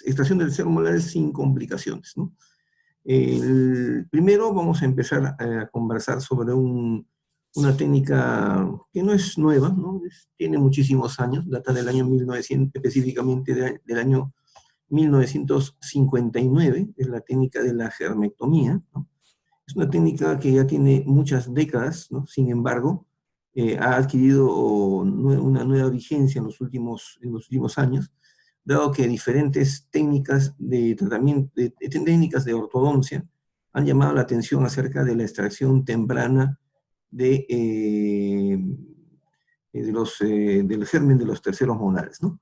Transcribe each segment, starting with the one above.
extracción del tercer molar es sin complicaciones, ¿no? Primero vamos a empezar a conversar sobre una técnica que no es nueva, ¿no? Tiene muchísimos años, data del año 1900, específicamente del año 1959, es la técnica de la germectomía, ¿no? Es una técnica que ya tiene muchas décadas, ¿no? Sin embargo, ha adquirido una nueva vigencia en los últimos años, dado que diferentes técnicas de tratamiento, técnicas de ortodoncia, han llamado la atención acerca de la extracción temprana del germen de los terceros molares, ¿no?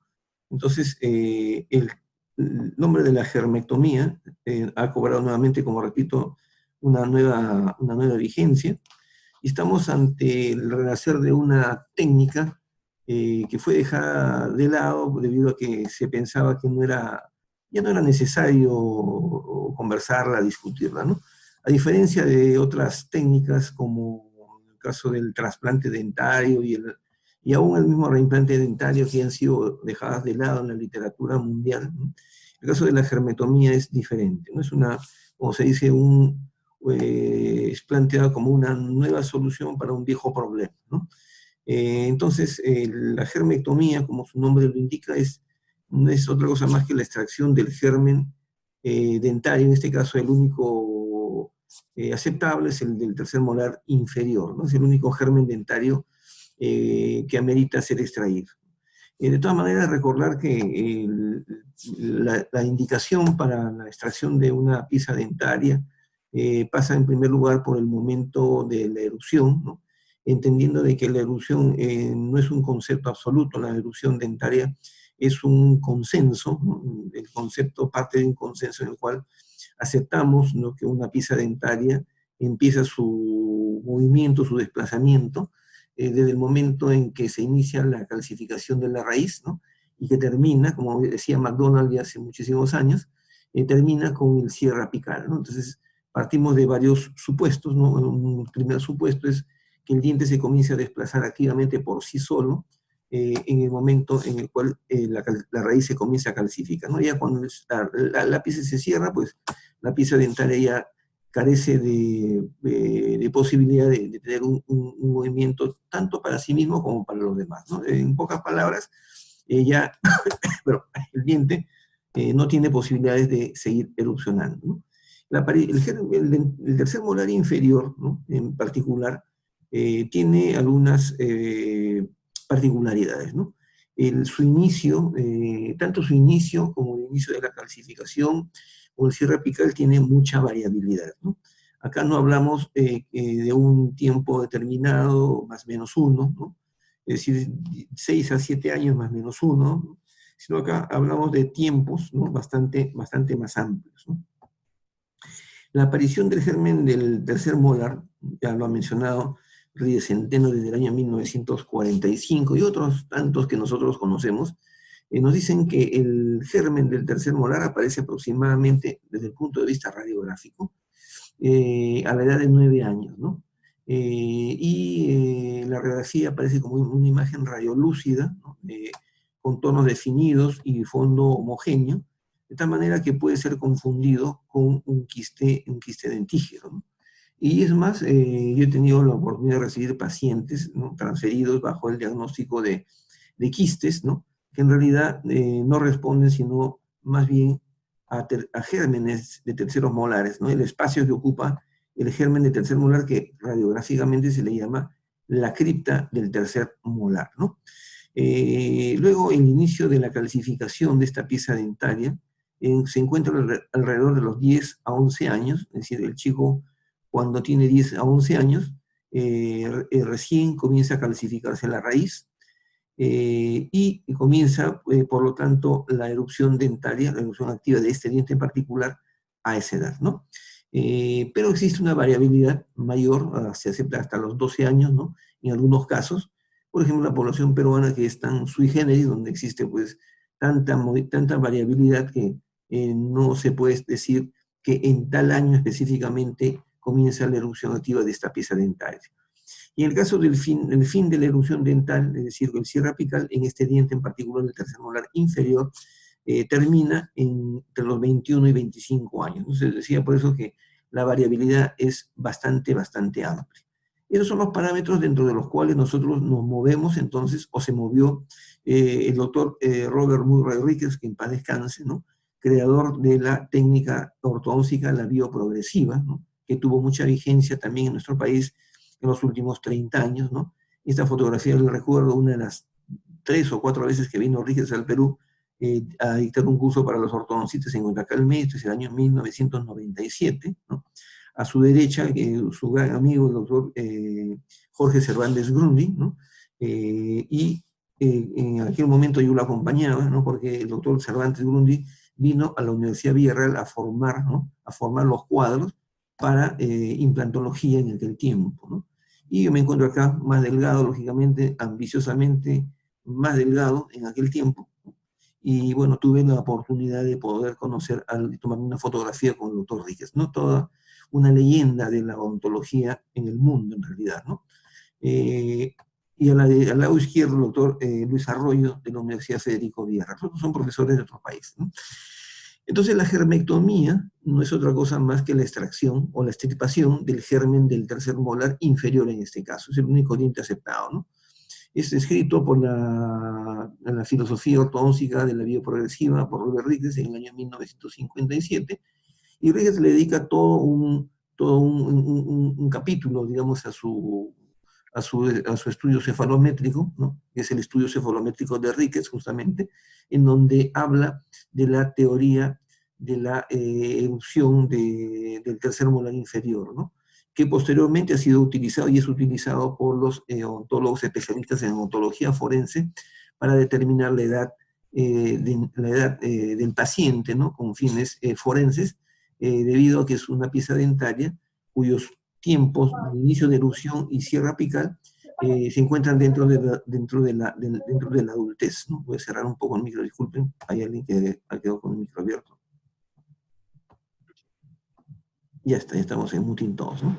Entonces, el nombre de la germectomía ha cobrado nuevamente, como repito, una nueva vigencia, y estamos ante el renacer de una técnica que fue dejada de lado debido a que se pensaba que ya no era necesario conversarla, discutirla, ¿no? A diferencia de otras técnicas, como el caso del trasplante dentario y aún el mismo reimplante dentario, que han sido dejadas de lado en la literatura mundial, ¿no? El caso de la germetomía es diferente, ¿no? Como se dice, es planteada como una nueva solución para un viejo problema, ¿no? Entonces, la germectomía, como su nombre lo indica, no es otra cosa más que la extracción del germen dentario. En este caso, el único aceptable es el del tercer molar inferior, ¿no? Es el único germen dentario que amerita ser extraído. De todas maneras, recordar que la indicación para la extracción de una pieza dentaria pasa en primer lugar por el momento de la erupción, ¿no? Entendiendo de que la erupción no es un concepto absoluto, la erupción dentaria es un consenso, ¿no? El concepto parte de un consenso en el cual aceptamos, ¿no?, que una pieza dentaria empieza su movimiento, su desplazamiento, desde el momento en que se inicia la calcificación de la raíz, ¿no?, y que termina, como decía McDonald ya hace muchísimos años, termina con el cierre apical, ¿no? Entonces, partimos de varios supuestos, ¿no? Un primer supuesto es que el diente se comience a desplazar activamente por sí solo en el momento en el cual la raíz se comienza a calcificar, ¿no? Ya cuando la pieza se cierra, pues la pieza dentaria ya carece de posibilidad de tener un movimiento tanto para sí mismo como para los demás, ¿no? En pocas palabras, pero el diente no tiene posibilidades de seguir erupcionando, ¿no? El tercer molar inferior, ¿no?, en particular, tiene algunas particularidades, ¿no? Tanto su inicio como el inicio de la calcificación o el cierre apical tiene mucha variabilidad, ¿no? Acá no hablamos de un tiempo determinado, más o menos 1, ¿no? Es decir, 6 a 7 años más o menos 1, ¿no? Sino acá hablamos de tiempos, ¿no?, bastante más amplios, ¿no? La aparición del germen del tercer molar, ya lo ha mencionado Ríos Centeno desde el año 1945 y otros tantos que nosotros conocemos, nos dicen que el germen del tercer molar aparece aproximadamente desde el punto de vista radiográfico a la edad de 9 años, ¿no? La radiografía aparece como una imagen radiolúcida, ¿no?, con tonos definidos y fondo homogéneo, de tal manera que puede ser confundido con un quiste dentígeno, ¿no? Y es más, yo he tenido la oportunidad de recibir pacientes, ¿no?, transferidos bajo el diagnóstico de quistes, ¿no?, que en realidad no responden sino más bien a gérmenes de terceros molares, ¿no? El espacio que ocupa el germen de tercer molar, que radiográficamente se le llama la cripta del tercer molar, ¿no? Luego, el inicio de la calcificación de esta pieza dentaria se encuentra alrededor de los 10 a 11 años, es decir, el chico cuando tiene 10 a 11 años, recién comienza a calcificarse la raíz, y comienza, por lo tanto, la erupción dentaria, la erupción activa de este diente en particular, a esa edad, ¿no? Pero existe una variabilidad mayor, se acepta hasta los 12 años, ¿no?, en algunos casos. Por ejemplo, la población peruana, que es tan sui generis, donde existe pues tanta variabilidad que no se puede decir que en tal año específicamente comienza la erupción activa de esta pieza dentaria. Y en el caso del fin de la erupción dental, es decir, el cierre apical, en este diente en particular, el tercer molar inferior, termina entre los 21 y 25 años. Entonces decía por eso que la variabilidad es bastante, bastante amplia. Esos son los parámetros dentro de los cuales nosotros nos movemos entonces, o se movió el doctor Robert Murray Ricketts, que en paz descanse, ¿no? Creador de la técnica ortodóntica, la bioprogresiva, ¿no? Que tuvo mucha vigencia también en nuestro país en los últimos 30 años, ¿no? Esta fotografía, le recuerdo, una de las 3 o 4 veces que vino Ricketts al Perú a dictar un curso para los ortodoncistas en Guadalcanal, esto es el año 1997, ¿no? A su derecha, su gran amigo, el doctor Jorge Cervantes Grundy, ¿no? Y en aquel momento yo lo acompañaba, ¿no? Porque el doctor Cervantes Grundy vino a la Universidad Villarreal a formar, ¿no? A formar los cuadros para implantología en aquel tiempo, ¿no? Y yo me encuentro acá más delgado, lógicamente, ambiciosamente más delgado en aquel tiempo. Y bueno, tuve la oportunidad de poder conocer, tomar una fotografía con el doctor Ricketts, ¿no? Toda una leyenda de la odontología en el mundo, en realidad, ¿no? Y al lado izquierdo, el doctor Luis Arroyo, de la Universidad Federico Vieira. Nosotros son profesores de otro país, ¿no? Entonces, la germectomía no es otra cosa más que la extracción o la extirpación del germen del tercer molar inferior en este caso. Es el único diente aceptado, ¿no? Es escrito por la filosofía ortodóntica de la bioprogresiva por Robert Ricketts en el año 1957, y Ricketts le dedica todo un capítulo, digamos, a su estudio cefalométrico, ¿no? Que es el estudio cefalométrico de Ricketts, justamente, en donde habla de la teoría de la erupción del tercer molar inferior, ¿no? Que posteriormente ha sido utilizado y es utilizado por los odontólogos especialistas en odontología forense para determinar la edad, del paciente, ¿no? Con fines forenses, debido a que es una pieza dentaria cuyos tiempos de inicio de erupción y cierre apical se encuentran dentro de la adultez, ¿no? Voy a cerrar un poco el micro, disculpen, hay alguien que ha quedado con el micro abierto. Ya está, ya estamos en muting todos, ¿no?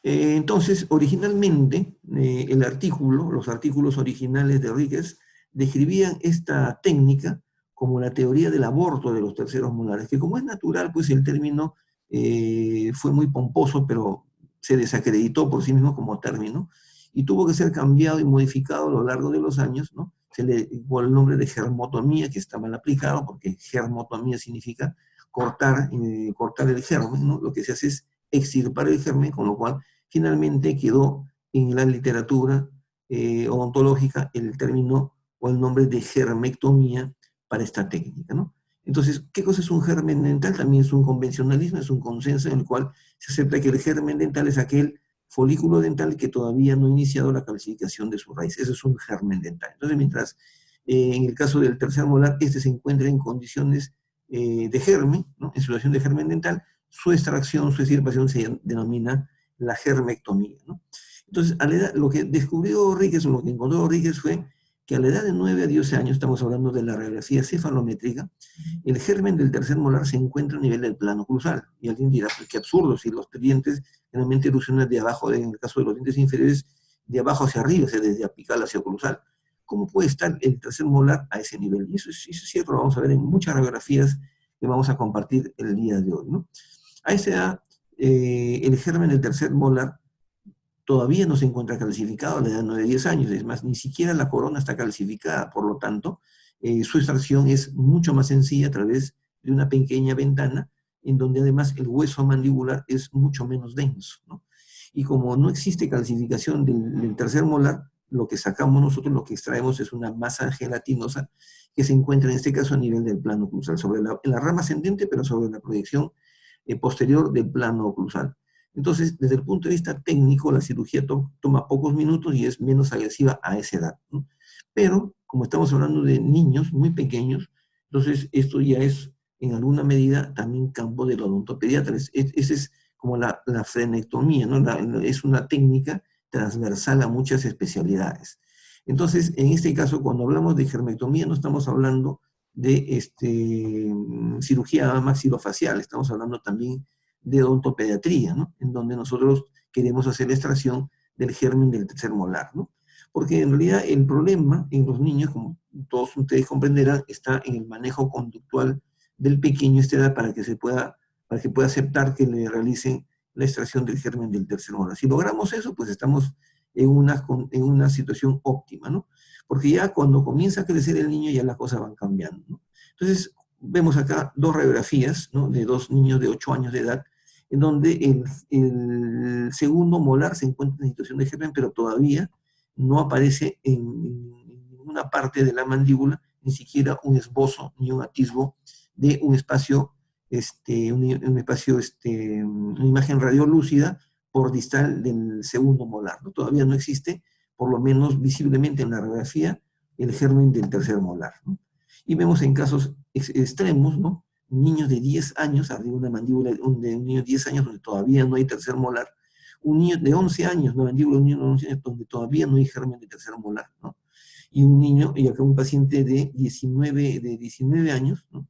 Entonces, originalmente, los artículos originales de Ricketts describían esta técnica como la teoría del aborto de los terceros molares, que como es natural, pues el término fue muy pomposo, pero se desacreditó por sí mismo como término, y tuvo que ser cambiado y modificado a lo largo de los años, ¿no? Se le dio el nombre de germotomía, que está mal aplicado, porque germotomía significa cortar el germen, ¿no? Lo que se hace es extirpar el germen, con lo cual finalmente quedó en la literatura odontológica el término o el nombre de germectomía para esta técnica, ¿no? Entonces, ¿qué cosa es un germen dental? También es un convencionalismo, es un consenso en el cual se acepta que el germen dental es aquel folículo dental que todavía no ha iniciado la calcificación de su raíz. Eso es un germen dental. Entonces, mientras en el caso del tercer molar, este se encuentra en condiciones de germen, ¿no? En situación de germen dental, su extracción, su extirpación se denomina la germectomía, ¿no? Entonces, lo que descubrió Ricketts, o lo que encontró Ricketts, fue que a la edad de 9 a 10 años, estamos hablando de la radiografía cefalométrica, el germen del tercer molar se encuentra a nivel del plano cruzal. Y alguien dirá, pues qué absurdo, si los dientes generalmente erupcionan de abajo, en el caso de los dientes inferiores, de abajo hacia arriba, o sea, desde apical hacia cruzal. ¿Cómo puede estar el tercer molar a ese nivel? Y eso es cierto, lo vamos a ver en muchas radiografías que vamos a compartir el día de hoy, ¿no? A esa edad, el germen del tercer molar todavía no se encuentra calcificado a la edad de 9 a 10 años, es más, ni siquiera la corona está calcificada, por lo tanto, su extracción es mucho más sencilla a través de una pequeña ventana, en donde además el hueso mandibular es mucho menos denso, ¿no? Y como no existe calcificación del tercer molar, lo que sacamos nosotros, lo que extraemos es una masa gelatinosa que se encuentra en este caso a nivel del plano cruzal, en la rama ascendente, pero sobre la proyección posterior del plano oclusal. Entonces, desde el punto de vista técnico, la cirugía toma pocos minutos y es menos agresiva a esa edad, ¿no? Pero, como estamos hablando de niños muy pequeños, entonces esto ya es, en alguna medida, también campo del odontopediatra. Esa es como la frenectomía, ¿no? Es una técnica transversal a muchas especialidades. Entonces, en este caso, cuando hablamos de germectomía, no estamos hablando de cirugía maxilofacial, estamos hablando también de odontopediatría, ¿no? En donde nosotros queremos hacer la extracción del germen del tercer molar, ¿no? Porque en realidad el problema en los niños, como todos ustedes comprenderán, está en el manejo conductual del pequeño a esta edad para que pueda aceptar que le realicen la extracción del germen del tercer molar. Si logramos eso, pues estamos en una situación óptima, ¿no? Porque ya cuando comienza a crecer el niño, ya las cosas van cambiando, ¿no? Entonces, vemos acá dos radiografías, ¿no? De dos niños de 8 años de edad, en donde el segundo molar se encuentra en situación de germen, pero todavía no aparece en ninguna parte de la mandíbula, ni siquiera un esbozo ni un atisbo de un espacio, una imagen radiolúcida por distal del segundo molar, ¿no? Todavía no existe, por lo menos visiblemente en la radiografía, el germen del tercer molar, ¿no? Y vemos en casos extremos, ¿no? Niños de 10 años, arriba de una mandíbula de un niño de 10 años donde todavía no hay tercer molar, un niño de 11 años, una mandíbula de un niño de 11 años donde todavía no hay germen de tercer molar, ¿no? Y un niño, y acá un paciente de 19 años, ¿no?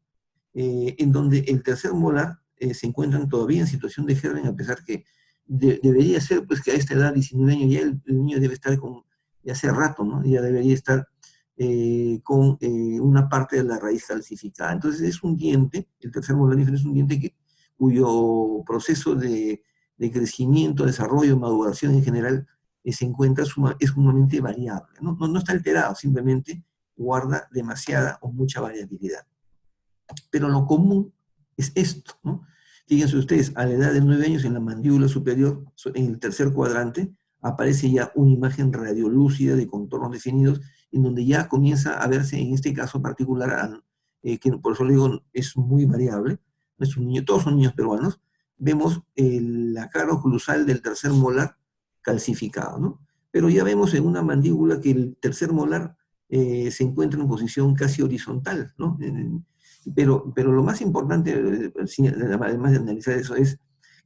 En donde el tercer molar se encuentran todavía en situación de germen, a pesar que debería ser, pues, que a esta edad, 19 años, ya el niño debe estar ya hace rato, ¿no? Ya debería estar con una parte de la raíz calcificada. Entonces es un diente, el tercer molar inferior es un diente cuyo proceso de crecimiento, desarrollo, maduración en general se encuentra es sumamente variable, ¿no? No está alterado, simplemente guarda demasiada o mucha variabilidad. Pero lo común es esto, ¿no? Fíjense ustedes, a la edad de 9 años en la mandíbula superior, en el tercer cuadrante, aparece ya una imagen radiolúcida de contornos definidos, en donde ya comienza a verse, en este caso particular, que por eso le digo, es muy variable, no es un niño, todos son niños peruanos, vemos la cara oclusal del tercer molar calcificado, ¿no? Pero ya vemos en una mandíbula que el tercer molar se encuentra en posición casi horizontal, ¿no? Pero lo más importante, además de analizar eso, es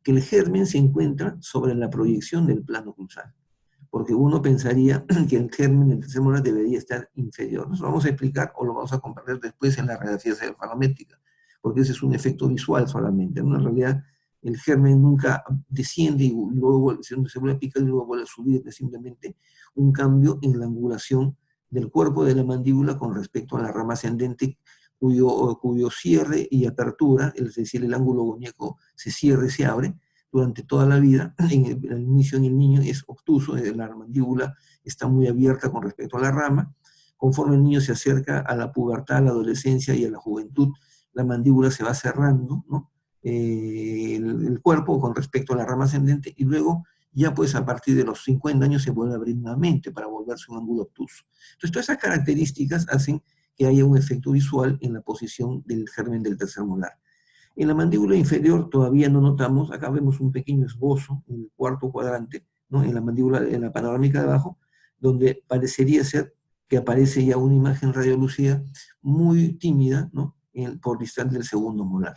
que el germen se encuentra sobre la proyección del plano oclusal, porque uno pensaría que el germen del tercer molar debería estar inferior. Nos lo vamos a explicar o lo vamos a comprender después en la radiografía cefalométrica, porque ese es un efecto visual solamente, ¿no? En realidad, el germen nunca desciende y luego se vuelve a picar y luego vuelve a subir, es simplemente un cambio en la angulación del cuerpo de la mandíbula con respecto a la rama ascendente, cuyo cierre y apertura, es decir, el ángulo goñeco se cierra y se abre durante toda la vida. En el inicio en el niño es obtuso, la mandíbula está muy abierta con respecto a la rama. Conforme el niño se acerca a la pubertad, a la adolescencia y a la juventud, la mandíbula se va cerrando, ¿no? El cuerpo con respecto a la rama ascendente, y luego ya pues a partir de los 50 años se vuelve a abrir nuevamente para volverse un ángulo obtuso. Entonces todas esas características hacen que haya un efecto visual en la posición del germen del tercer molar. En la mandíbula inferior todavía no notamos, acá vemos un pequeño esbozo en el cuarto cuadrante, ¿no? En la mandíbula, en la panorámica de abajo, donde parecería ser que aparece ya una imagen radiolúcida muy tímida, ¿no? Por distal del segundo molar.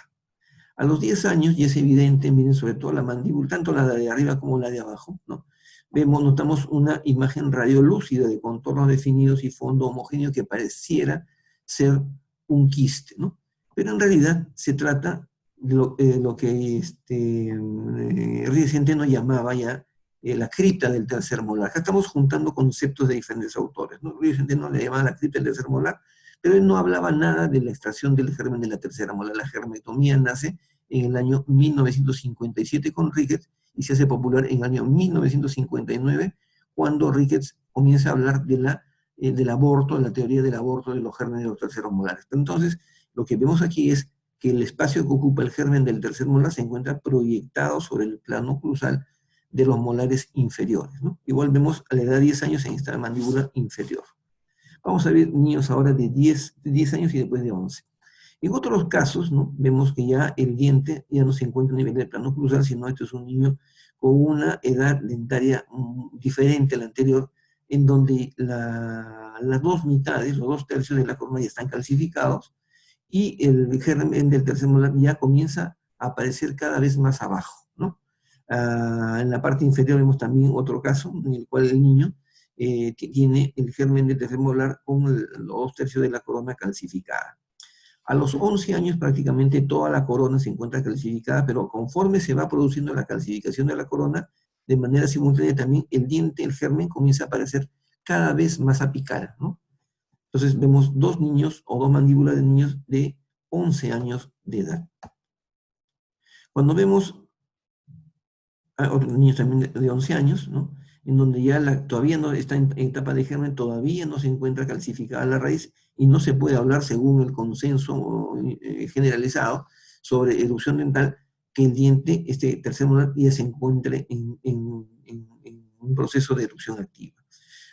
A los 10 años, y es evidente, miren, sobre todo la mandíbula, tanto la de arriba como la de abajo, ¿no? Notamos una imagen radiolúcida de contornos definidos y fondo homogéneo que pareciera ser un quiste, ¿no? Pero en realidad se trata de lo que Ríos Centeno llamaba ya la cripta del tercer molar. Acá estamos juntando conceptos de diferentes autores, ¿no? Ríos Centeno le llamaba la cripta del tercer molar, pero él no hablaba nada de la extracción del germen de la tercera molar. La germetomía nace en el año 1957 con Ricketts y se hace popular en el año 1959, cuando Ricketts comienza a hablar del aborto, de la teoría del aborto de los gérmenes de los terceros molares. Entonces, lo que vemos aquí es que el espacio que ocupa el germen del tercer molar se encuentra proyectado sobre el plano oclusal de los molares inferiores, ¿no? Igual vemos a la edad de 10 años en esta mandíbula inferior. Vamos a ver niños ahora de 10 años y después de 11. En otros casos, ¿no? Vemos que ya el diente ya no se encuentra a nivel del plano oclusal, sino este es un niño con una edad dentaria diferente a la anterior, en donde las dos mitades, los 2/3 de la corona ya están calcificados, y el germen del tercer molar ya comienza a aparecer cada vez más abajo, ¿no? En la parte inferior vemos también otro caso, en el cual el niño tiene el germen del tercer molar con los 2/3 de la corona calcificada. A los 11 años prácticamente toda la corona se encuentra calcificada, pero conforme se va produciendo la calcificación de la corona, de manera simultánea también el diente, el germen, comienza a aparecer cada vez más apical, ¿no? Entonces vemos dos niños o dos mandíbulas de niños de 11 años de edad. Cuando vemos a otros niños también de 11 años, ¿no? En donde ya todavía no está en etapa de germen, todavía no se encuentra calcificada la raíz y no se puede hablar, según el consenso generalizado sobre erupción dental, que el diente, este tercer molar, ya se encuentre en un proceso de erupción activa.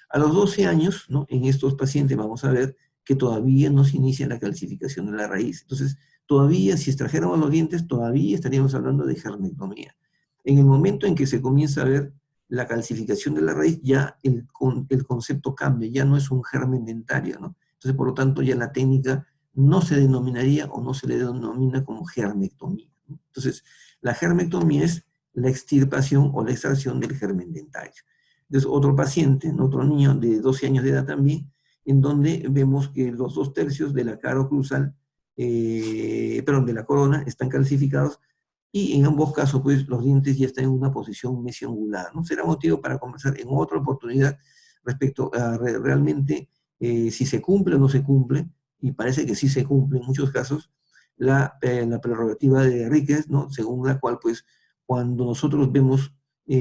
A los 12 años, ¿no? En estos pacientes vamos a ver que todavía no se inicia la calcificación de la raíz. Entonces, todavía, si extrajéramos los dientes, todavía estaríamos hablando de germectomía. En el momento en que se comienza a ver la calcificación de la raíz, ya el concepto cambia, ya no es un germen dentario, ¿no? Entonces, por lo tanto, ya la técnica no se denominaría o no se le denomina como germectomía, ¿no? Entonces, la germectomía es la extirpación o la extracción del germen dentario. Entonces, otro paciente, otro niño de 12 años de edad también, en donde vemos que los 2/3 de la cara oclusal, perdón, de la corona, están calcificados, y en ambos casos, pues, los dientes ya están en una posición mesioangular, ¿no? Será motivo para conversar en otra oportunidad respecto a realmente si se cumple o no se cumple, y parece que sí se cumple en muchos casos, la prerrogativa de Ríquez, ¿no? Según la cual, pues, cuando nosotros vemos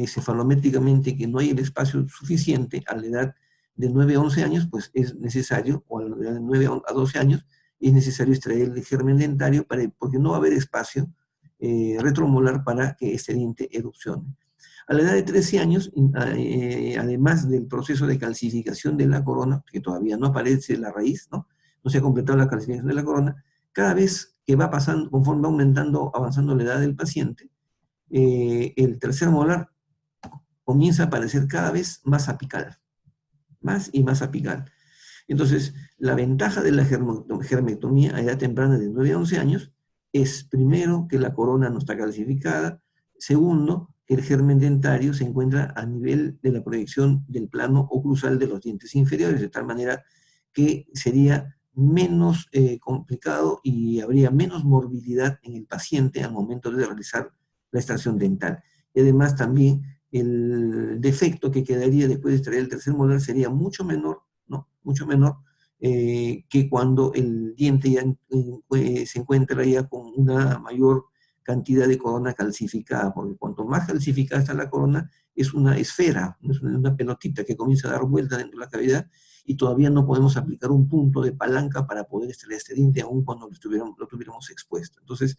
cefalométricamente que no hay el espacio suficiente a la edad de 9 a 11 años, pues es necesario, o a la edad de 9 a 12 años, es necesario extraer el germen dentario porque no va a haber espacio retromolar para que este diente erupcione. A la edad de 13 años, además del proceso de calcificación de la corona, que todavía no aparece la raíz, ¿no? No se ha completado la calcificación de la corona, cada vez que va pasando, conforme va aumentando, avanzando la edad del paciente, el tercer molar comienza a aparecer cada vez más apical, más y más apical. Entonces, la ventaja de la germectomía a edad temprana de 9 a 11 años es, primero, que la corona no está calcificada, segundo, que el germen dentario se encuentra a nivel de la proyección del plano oclusal de los dientes inferiores, de tal manera que sería menos complicado y habría menos morbilidad en el paciente al momento de realizar la extracción dental. Y además también el defecto que quedaría después de extraer el tercer molar sería mucho menor, ¿no? Mucho menor que cuando el diente ya se encuentra ya con una mayor cantidad de corona calcificada, porque cuanto más calcificada está la corona, es una esfera, es una pelotita que comienza a dar vuelta dentro de la cavidad y todavía no podemos aplicar un punto de palanca para poder extraer este diente, aun cuando lo tuviéramos expuesto. Entonces,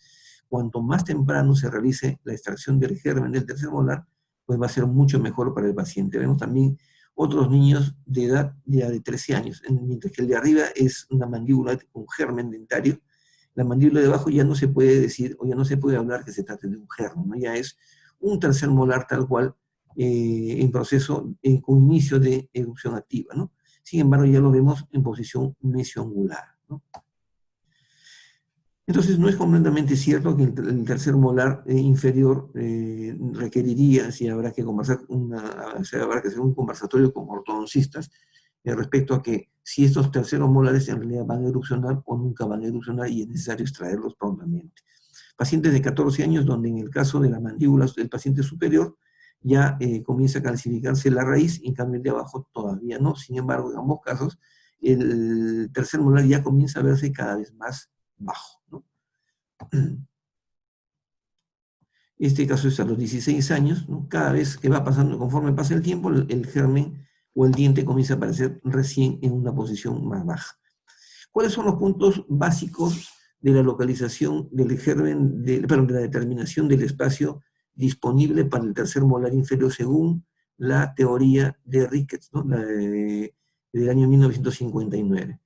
cuanto más temprano se realice la extracción del germen del tercer molar, pues va a ser mucho mejor para el paciente. Vemos también otros niños de edad ya de 13 años, mientras que el de arriba es una mandíbula con germen dentario, la mandíbula de abajo ya no se puede decir, o ya no se puede hablar que se trate de un germen, ¿no? Ya es un tercer molar tal cual, en proceso, con inicio de erupción activa, ¿no? Sin embargo, ya lo vemos en posición mesioangular, ¿no? Entonces, no es completamente cierto que el tercer molar inferior requeriría, si habrá que conversar, habrá que hacer un conversatorio con ortodoncistas respecto a que si estos terceros molares en realidad van a erupcionar o nunca van a erupcionar y es necesario extraerlos prontamente. Pacientes de 14 años, donde en el caso de la mandíbula del paciente superior ya comienza a calcificarse la raíz, y en cambio el de abajo todavía no. Sin embargo, en ambos casos, el tercer molar ya comienza a verse cada vez más bajo, ¿no? Este caso es a los 16 años, ¿no? Cada vez que va pasando, conforme pasa el tiempo, el germen o el diente comienza a aparecer recién en una posición más baja. ¿Cuáles son los puntos básicos de la localización del germen, perdón, de la determinación del espacio disponible para el tercer molar inferior según la teoría de Ricketts, ¿no? Del año 1959?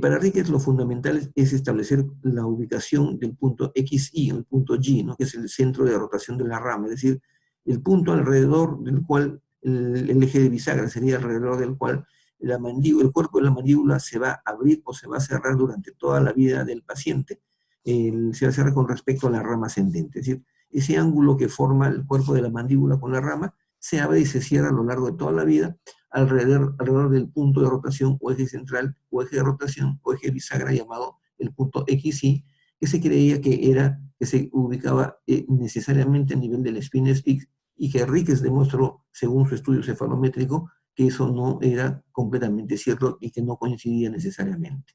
Para Ricketts lo fundamental es establecer la ubicación del punto XY, el punto G, ¿no? Que es el centro de rotación de la rama, es decir, el punto alrededor del cual el eje de bisagra sería alrededor del cual el cuerpo de la mandíbula se va a abrir o se va a cerrar durante toda la vida del paciente, se va a cerrar con respecto a la rama ascendente, es decir, ese ángulo que forma el cuerpo de la mandíbula con la rama se abre y se cierra a lo largo de toda la vida alrededor del punto de rotación o eje central o eje de rotación o eje bisagra llamado el punto XY, que se creía que se ubicaba necesariamente a nivel del spine-speak y que Ricketts demostró, según su estudio cefalométrico, que eso no era completamente cierto y que no coincidía necesariamente.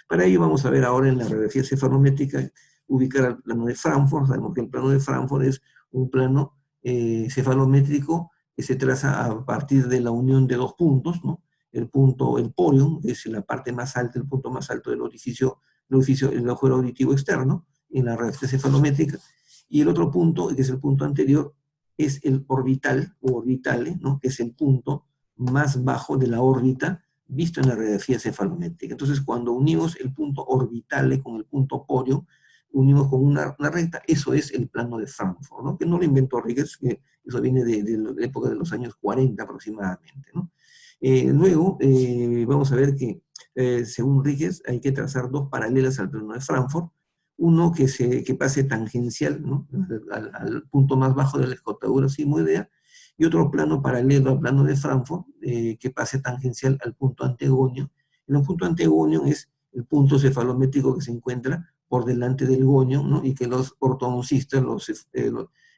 Para ello vamos a ver ahora en la radiografía cefalométrica ubicar el plano de Frankfurt. Sabemos que el plano de Frankfurt es un plano cefalométrico que se traza a partir de la unión de dos puntos, ¿no? El punto, el porium, es la parte más alta, el punto más alto del orificio, el agujero auditivo externo, en la radiografía cefalométrica, y el otro punto, que es el punto anterior, es el orbital, o orbitale, ¿no? Que es el punto más bajo de la órbita visto en la radiografía cefalométrica. Entonces, cuando unimos el punto orbitale con el punto porio, unimos con una recta, eso es el plano de Frankfurt, ¿no? Que no lo inventó Ricketts, que eso viene de la época de los años 40 aproximadamente, ¿no? Luego, vamos a ver que, según Ricketts, hay que trazar dos paralelas al plano de Frankfurt, uno que pase tangencial, ¿no? al punto más bajo de la escotadura sigmoidea, y otro plano paralelo al plano de Frankfurt, que pase tangencial al punto antegonio. El punto antegonio es el punto cefalométrico que se encuentra por delante del gonio, ¿no? Y que los ortodoxistas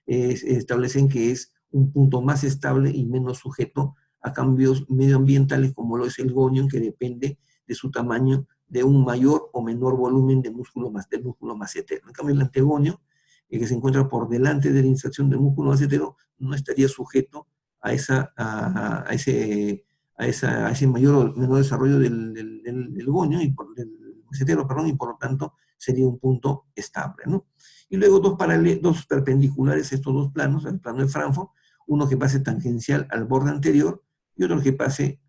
establecen que es un punto más estable y menos sujeto a cambios medioambientales, como lo es el gonio, que depende de su tamaño, de un mayor o menor volumen del músculo macetero. En cambio, el antegonio, que se encuentra por delante de la inserción del músculo macetero, no estaría sujeto a ese mayor o menor desarrollo del gonio, del macetero, perdón, y por lo tanto sería un punto estable, ¿no? Y luego dos perpendiculares a estos dos planos, el plano de Frankfurt, uno que pase tangencial al borde anterior y otro que pase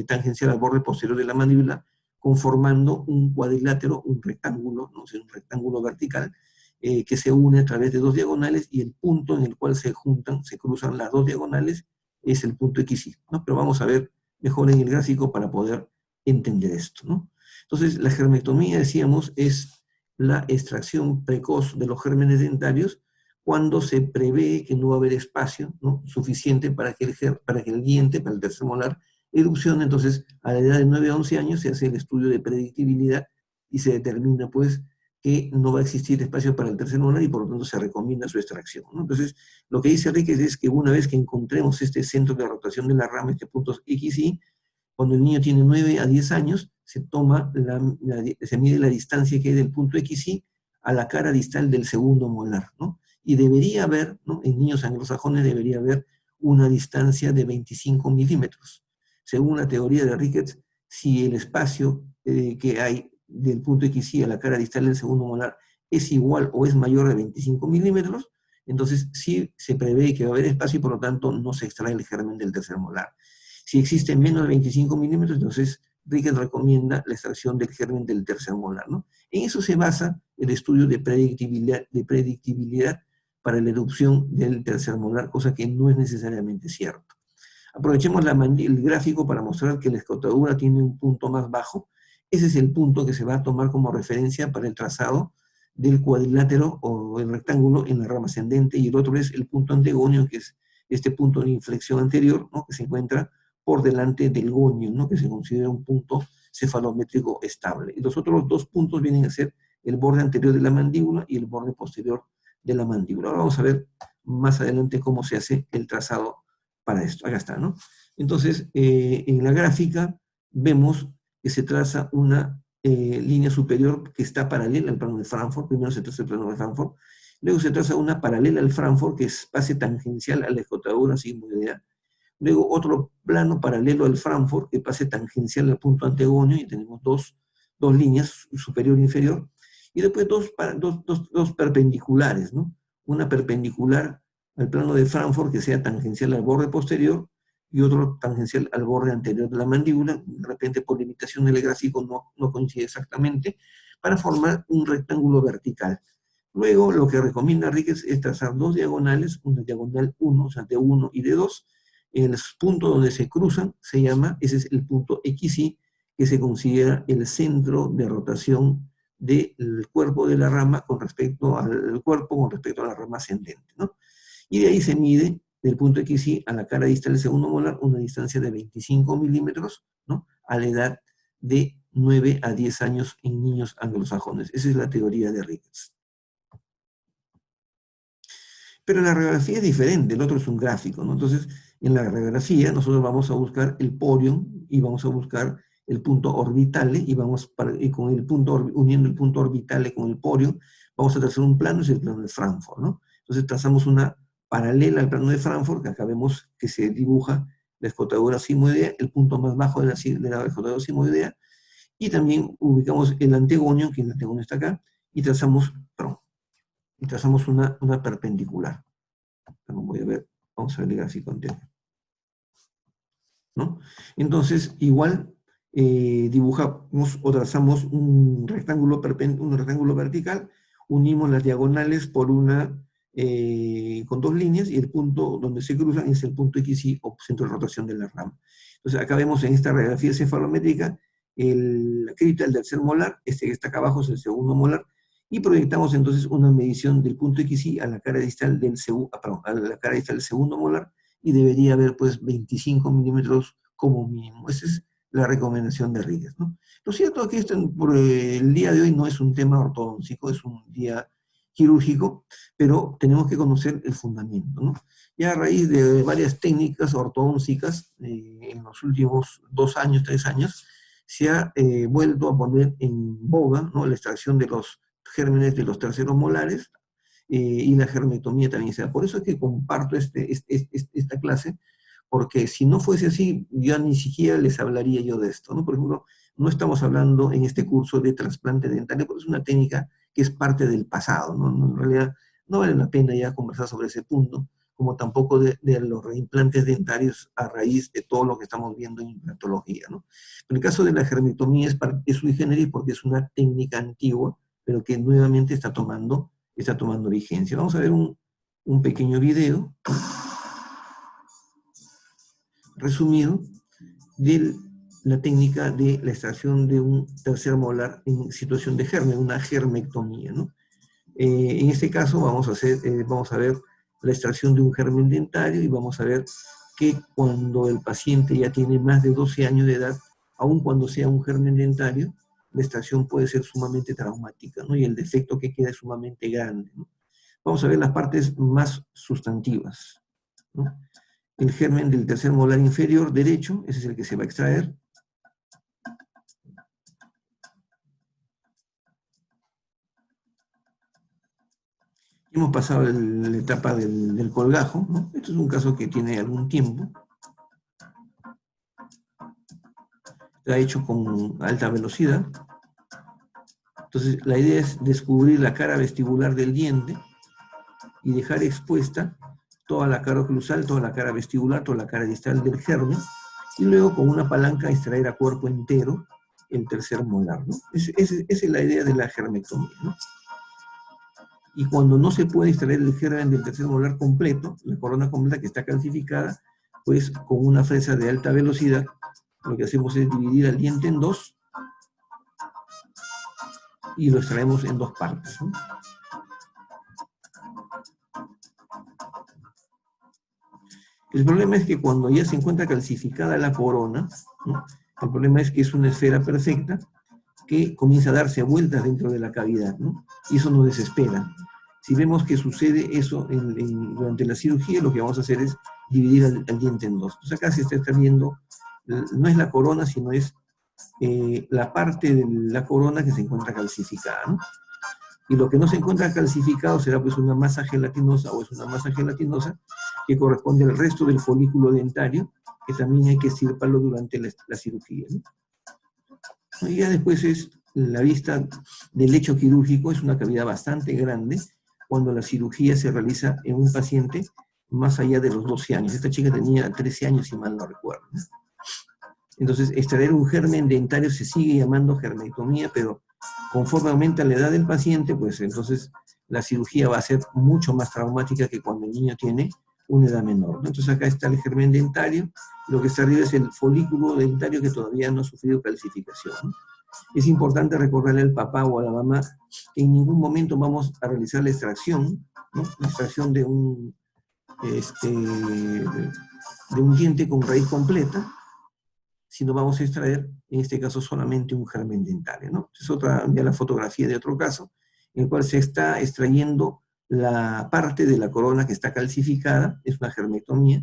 tangencial al borde posterior de la mandíbula, conformando un cuadrilátero, un rectángulo, no sé, un rectángulo vertical, que se une a través de dos diagonales, y el punto en el cual se cruzan las dos diagonales, es el punto XY, ¿no? Pero vamos a ver mejor en el gráfico para poder entender esto, ¿no? Entonces, la germectomía, decíamos, es la extracción precoz de los gérmenes dentarios cuando se prevé que no va a haber espacio, ¿no?, suficiente para que el diente, para el tercer molar, erupcione. Entonces, a la edad de 9 a 11 años se hace el estudio de predictibilidad y se determina, pues, que no va a existir espacio para el tercer molar y por lo tanto se recomienda su extracción, ¿no? Entonces, lo que dice Ricketts es que una vez que encontremos este centro de rotación de la rama, este punto XY, cuando el niño tiene 9 a 10 años, se mide la distancia que hay del punto XY a la cara distal del segundo molar, ¿no? Y debería haber, ¿no?, en niños anglosajones debería haber una distancia de 25 milímetros. Según la teoría de Ricketts, si el espacio que hay del punto XY a la cara distal del segundo molar es igual o es mayor de 25 milímetros, entonces sí se prevé que va a haber espacio y por lo tanto no se extrae el germen del tercer molar. Si existe menos de 25 milímetros, entonces Ricketts recomienda la extracción del germen del tercer molar, ¿no? En eso se basa el estudio de predictibilidad para la erupción del tercer molar, cosa que no es necesariamente cierto. Aprovechemos el gráfico para mostrar que la escotadura tiene un punto más bajo. Ese es el punto que se va a tomar como referencia para el trazado del cuadrilátero o el rectángulo en la rama ascendente, y el otro es el punto antegonio, que es este punto de inflexión anterior, ¿no?, que se encuentra por delante del gonio, ¿no?, que se considera un punto cefalométrico estable. Y los otros dos puntos vienen a ser el borde anterior de la mandíbula y el borde posterior de la mandíbula. Ahora vamos a ver más adelante cómo se hace el trazado para esto. Acá está, ¿no? Entonces, en la gráfica vemos que se traza una línea superior que está paralela al plano de Frankfurt. Primero se traza el plano de Frankfurt, luego se traza una paralela al Frankfurt que es pase tangencial a la escotadura sigmoidea, luego otro plano paralelo al Frankfurt que pase tangencial al punto antegonio, y tenemos dos líneas, superior e inferior, y después dos perpendiculares, ¿no? Una perpendicular al plano de Frankfurt que sea tangencial al borde posterior y otro tangencial al borde anterior de la mandíbula. De repente, por limitación del gráfico, no coincide exactamente, para formar un rectángulo vertical. Luego, lo que recomienda Ricketts es trazar dos diagonales, una diagonal 1, o sea, de 1 y de 2. El punto donde se cruzan ese es el punto XY, que se considera el centro de rotación del cuerpo de la rama con respecto al cuerpo, con respecto a la rama ascendente, ¿no? Y de ahí se mide del punto XY a la cara distal del segundo molar una distancia de 25 milímetros, ¿no?, a la edad de 9 a 10 años en niños anglosajones. Esa es la teoría de Ricketts. Pero la radiografía es diferente, el otro es un gráfico, ¿no? Entonces, En la radiografía nosotros vamos a buscar el porion y vamos a buscar el punto orbitale y con el punto, uniendo el punto orbitale con el porion, vamos a trazar un plano, es el plano de Frankfurt, ¿no? Entonces trazamos una paralela al plano de Frankfurt, que acá vemos que se dibuja la escotadura simoidea, el punto más bajo de la escotadura simoidea, y también ubicamos el antegonio, que el antegonio está acá, y trazamos, perdón, y trazamos una perpendicular. Vamos a ver el gráfico anterior, ¿no? Entonces, igual dibujamos o trazamos un rectángulo vertical, unimos las diagonales por con dos líneas, y el punto donde se cruzan es el punto XY, o centro de rotación de la rama. Entonces, acá vemos en esta radiografía cefalométrica la cripta del tercer molar, este que está acá abajo es el segundo molar, y proyectamos entonces una medición del punto XY a la cara distal del segundo molar, y debería haber pues 25 milímetros como mínimo. Esa es la recomendación de Ríguez, ¿no? Lo cierto es que por el día de hoy no es un tema ortodóntico, es un día quirúrgico, pero tenemos que conocer el fundamento, ¿no? Ya a raíz de varias técnicas ortodónticas, en los últimos 2 años, 3 años, se ha vuelto a poner en boga, ¿no?, la extracción de los gérmenes de los terceros molares, y la germectomía también se da. Por eso es que comparto esta clase, porque si no fuese así, ya ni siquiera les hablaría yo de esto, ¿no? Por ejemplo, no estamos hablando en este curso de trasplante dentario, porque es una técnica que es parte del pasado, ¿no? En realidad no vale la pena ya conversar sobre ese punto, como tampoco de los reimplantes dentarios a raíz de todo lo que estamos viendo en implantología, ¿no? En el caso de la germectomía es sui generis porque es una técnica antigua, pero que nuevamente está tomando vigencia. Vamos a ver un pequeño video resumido de la técnica de la extracción de un tercer molar en situación de germen, una germectomía, ¿no? En este caso vamos a ver la extracción de un germen dentario, y vamos a ver que cuando el paciente ya tiene más de 12 años de edad, aun cuando sea un germen dentario, la extracción puede ser sumamente traumática, ¿no? Y el defecto que queda es sumamente grande, ¿no? Vamos a ver las partes más sustantivas, ¿no? El germen del tercer molar inferior derecho, ese es el que se va a extraer. Hemos pasado la etapa del colgajo, ¿no? Esto es un caso que tiene algún tiempo. Está hecho con alta velocidad. Entonces, la idea es descubrir la cara vestibular del diente y dejar expuesta toda la cara oclusal, toda la cara vestibular, toda la cara distal del germen, y luego con una palanca extraer a cuerpo entero el tercer molar, ¿no? Esa es la idea de la germectomía, ¿no? Y cuando no se puede extraer el germen del tercer molar completo, la corona completa que está calcificada, pues con una fresa de alta velocidad, lo que hacemos es dividir al diente en dos y lo extraemos en dos partes, ¿no? El problema es que cuando ya se encuentra calcificada la corona, ¿no?, el problema es que es una esfera perfecta que comienza a darse vueltas dentro de la cavidad, ¿no? Y eso nos desespera. Si vemos que sucede eso durante la cirugía, lo que vamos a hacer es dividir al diente en dos. Entonces acá se está viendo, no es la corona, sino es la parte de la corona que se encuentra calcificada, ¿no? Y lo que no se encuentra calcificado será pues una masa gelatinosa, o es una masa gelatinosa que corresponde al resto del folículo dentario, que también hay que extirparlo durante la cirugía, ¿no? Y ya después es la vista del lecho quirúrgico, es una cavidad bastante grande cuando la cirugía se realiza en un paciente más allá de los 12 años. Esta chica tenía 13 años, si mal no recuerdo, ¿no? Entonces, extraer un germen dentario se sigue llamando germectomía, pero conforme aumenta la edad del paciente, pues entonces la cirugía va a ser mucho más traumática que cuando el niño tiene una edad menor, ¿no? Entonces acá está el germen dentario, lo que está arriba es el folículo dentario que todavía no ha sufrido calcificación, ¿no? Es importante recordarle al papá o a la mamá que en ningún momento vamos a realizar la extracción, ¿no?, la extracción de un diente con raíz completa, sino vamos a extraer, en este caso, solamente un germen dentario, ¿no? Es ya la fotografía de otro caso, en el cual se está extrayendo la parte de la corona que está calcificada, es una germectomía,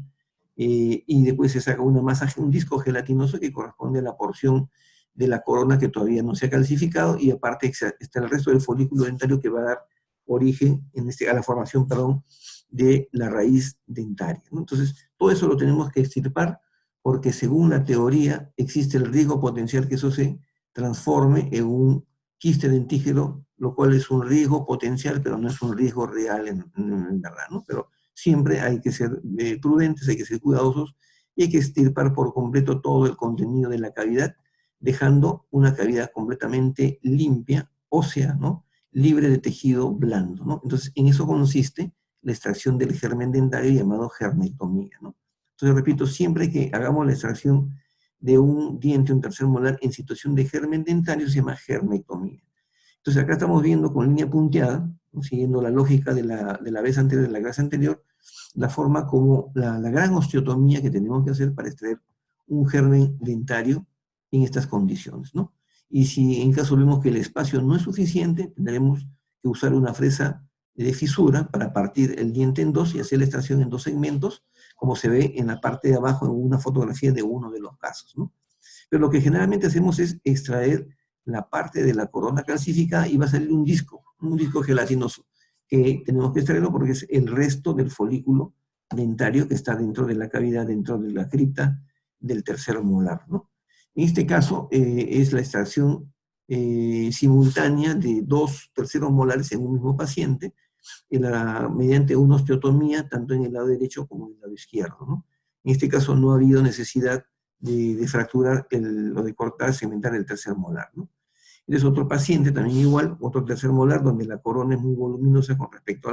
y después se saca una masa, un disco gelatinoso que corresponde a la porción de la corona que todavía no se ha calcificado, y aparte está el resto del folículo dentario que va a dar origen, a la formación, perdón, de la raíz dentaria, ¿no? Entonces, todo eso lo tenemos que extirpar, porque según la teoría existe el riesgo potencial que eso se transforme en un quiste dentígeno, lo cual es un riesgo potencial, pero no es un riesgo real en verdad, ¿no? Pero siempre hay que ser prudentes, hay que ser cuidadosos, y hay que extirpar por completo todo el contenido de la cavidad, dejando una cavidad completamente limpia, ósea, ¿no? Libre de tejido blando, ¿no? Entonces, en eso consiste la extracción del germen dentario llamado gernectomía, ¿no? Entonces, repito, siempre que hagamos la extracción de un diente, un tercer molar, en situación de germen dentario, se llama gernectomía. Entonces, acá estamos viendo con línea punteada, ¿no? Siguiendo la lógica de la vez anterior, de la clase anterior, la forma como la gran osteotomía que tenemos que hacer para extraer un germen dentario en estas condiciones, ¿no? Y si en caso vemos que el espacio no es suficiente, tendremos que usar una fresa de fisura para partir el diente en dos y hacer la extracción en dos segmentos, como se ve en la parte de abajo en una fotografía de uno de los casos, ¿no? Pero lo que generalmente hacemos es extraer la parte de la corona calcificada y va a salir un disco gelatinoso, que tenemos que extraerlo porque es el resto del folículo dentario que está dentro de la cavidad, dentro de la cripta del tercer molar, ¿no? En este caso es la extracción simultánea de dos terceros molares en un mismo paciente, mediante una osteotomía tanto en el lado derecho como en el lado izquierdo, ¿no? En este caso no ha habido necesidad de fracturar o de cortar, segmentar el tercer molar, ¿no? Es otro paciente también igual, otro tercer molar, donde la corona es muy voluminosa con respecto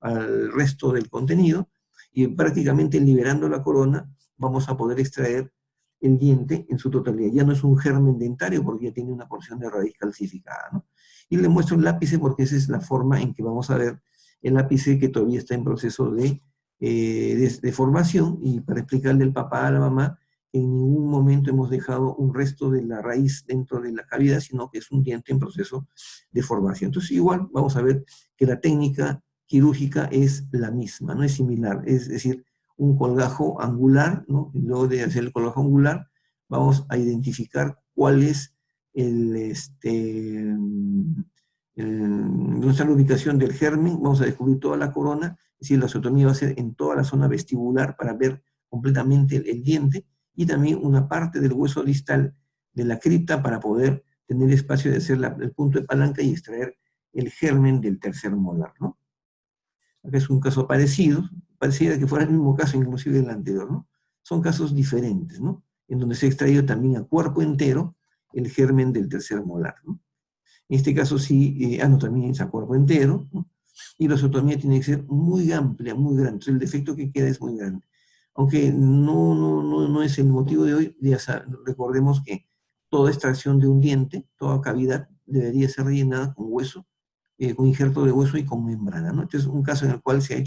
al resto del contenido, y prácticamente liberando la corona vamos a poder extraer el diente en su totalidad. Ya no es un germen dentario porque ya tiene una porción de raíz calcificada, ¿no? Y le muestro el ápice porque esa es la forma en que vamos a ver el ápice, que todavía está en proceso de formación, y para explicarle al papá, a la mamá, en ningún momento hemos dejado un resto de la raíz dentro de la cavidad, sino que es un diente en proceso de formación. Entonces, igual vamos a ver que la técnica quirúrgica es la misma, no es similar, es decir, un colgajo angular, ¿no? Y luego de hacer el colgajo angular, vamos a identificar cuál es nuestra ubicación del germen, vamos a descubrir toda la corona, es decir, la osteotomía va a ser en toda la zona vestibular para ver completamente el diente, y también una parte del hueso distal de la cripta para poder tener espacio de hacer el punto de palanca y extraer el germen del tercer molar, ¿no? Acá es un caso pareciera que fuera el mismo caso inclusive del anterior, ¿no? Son casos diferentes, ¿no? En donde se ha extraído también a cuerpo entero el germen del tercer molar, ¿no? En este caso sí, no, también es a cuerpo entero, ¿no? Y la osteotomía tiene que ser muy amplia, muy grande. Entonces el defecto que queda es muy grande. Aunque no es el motivo de hoy, recordemos que toda extracción de un diente, toda cavidad, debería ser rellenada con hueso, con injerto de hueso y con membrana, ¿no? Este es un caso en el cual se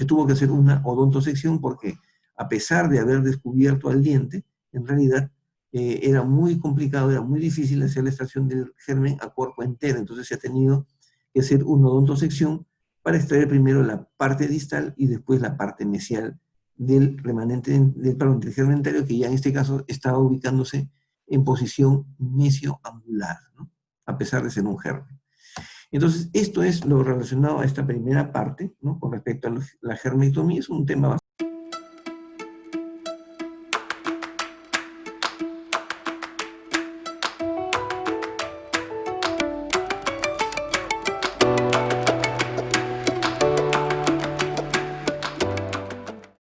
tuvo que hacer una odontosección porque, a pesar de haber descubierto al diente, en realidad era muy complicado, era muy difícil hacer la extracción del germen a cuerpo entero. Entonces se ha tenido que hacer una odontosección para extraer primero la parte distal y después la parte mesial del remanente del germen dentario, que ya en este caso estaba ubicándose en posición mesioangular, ¿no? A pesar de ser un germen. Entonces, esto es lo relacionado a esta primera parte, ¿no? Con respecto a la germectomía. Es un tema bastante